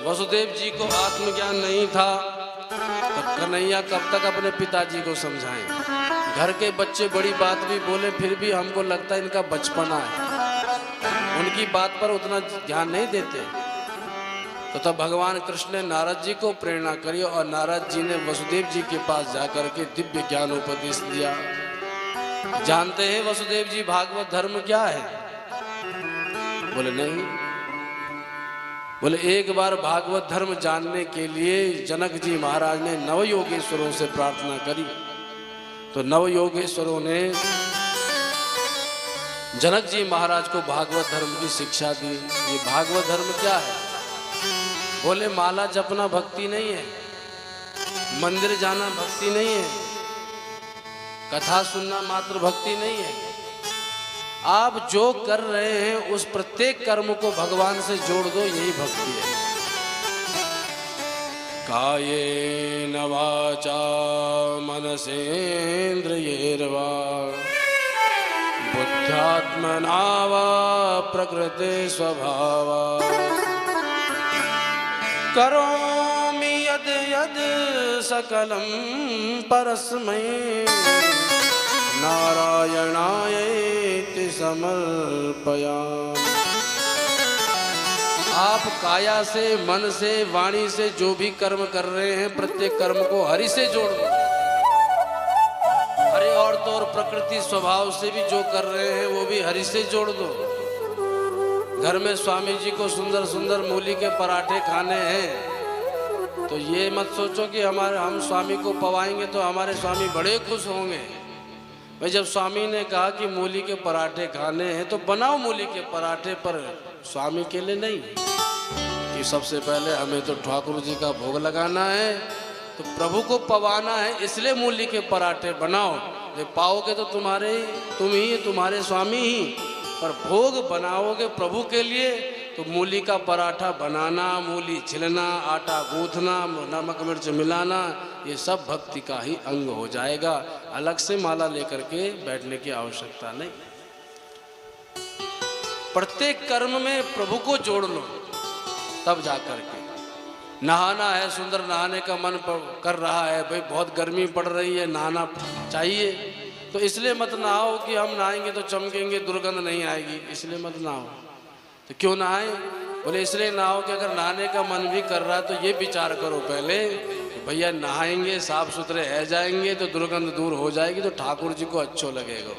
वसुदेव जी को आत्मज्ञान नहीं था तो कन्हैया कब तक अपने पिताजी को समझाएं। घर के बच्चे बड़ी बात भी बोले फिर भी हमको लगता है इनका बचपना है, उनकी बात पर उतना ध्यान नहीं देते। तो तब भगवान कृष्ण ने नारद जी को प्रेरणा करी और नारद जी ने वसुदेव जी के पास जाकर के दिव्य ज्ञान उपदेश दिया। जानते हैं वसुदेव जी भागवत धर्म क्या है? बोले नहीं। बोले एक बार भागवत धर्म जानने के लिए जनक जी महाराज ने नवयोगेश्वरों से प्रार्थना करी। तो नवयोगेश्वरों ने जनक जी महाराज को भागवत धर्म की शिक्षा दी। ये भागवत धर्म क्या है? बोले माला जपना भक्ति नहीं है, मंदिर जाना भक्ति नहीं है, कथा सुनना मात्र भक्ति नहीं है। आप जो कर रहे हैं उस प्रत्येक कर्म को भगवान से जोड़ दो, यही भक्ति है। कायेन वाचा मनसेन्द्रियैर्वा बुद्ध्यात्मना वा प्रकृते स्वभावा करोमि यद् यद् सकलं परस्मै नारायणायेति समर्पयामि। आप काया से, मन से, वाणी से जो भी कर्म कर रहे हैं प्रत्येक कर्म को हरि से जोड़ दो। हरि और तो और प्रकृति स्वभाव से भी जो कर रहे हैं वो भी हरि से जोड़ दो। घर में स्वामी जी को सुंदर सुंदर मूली के पराठे खाने हैं तो ये मत सोचो कि हम स्वामी को पवाएंगे तो हमारे स्वामी बड़े खुश होंगे। भाई जब स्वामी ने कहा कि मूली के पराठे खाने हैं तो बनाओ मूली के पराठे, पर स्वामी के लिए नहीं कि सबसे पहले हमें तो ठाकुर जी का भोग लगाना है, तो प्रभु को पवाना है, इसलिए मूली के पराठे बनाओ। ये पाओगे तो तुम ही तुम्हारे स्वामी ही, पर भोग बनाओगे प्रभु के लिए तो मूली का पराठा बनाना, मूली छिलना, आटा गूंथना, नमक मिर्च मिलाना, ये सब भक्ति का ही अंग हो जाएगा। अलग से माला लेकर के बैठने की आवश्यकता नहीं। प्रत्येक कर्म में प्रभु को जोड़ लो, तब जाकर के। नहाना है, सुंदर नहाने का मन कर रहा है, भाई बहुत गर्मी पड़ रही है, नहाना चाहिए, तो इसलिए मत नहाओ कि हम नहाएंगे तो चमकेंगे, दुर्गंध नहीं आएगी, इसलिए मत नहाओ। तो क्यों नहाए? बोले इसलिए नहाओ कि अगर नहाने का मन भी कर रहा है तो ये विचार करो पहले, भैया नहाएंगे साफ सुथरे है जाएंगे तो दुर्गंध दूर हो जाएगी तो ठाकुर जी को अच्छो लगेगा।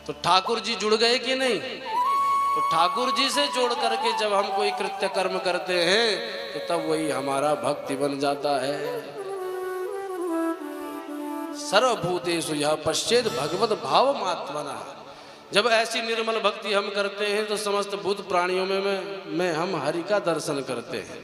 तो ठाकुर जी जुड़ गए कि नहीं? तो ठाकुर जी से जोड़ करके जब हम कोई कृत्य कर्म करते हैं तो तब वही हमारा भक्ति बन जाता है। सर्वभूतेषु यः पश्येत् भगवत भावमात्मनः। जब ऐसी निर्मल भक्ति हम करते हैं तो समस्त भूत प्राणियों में हम हरि का दर्शन करते हैं।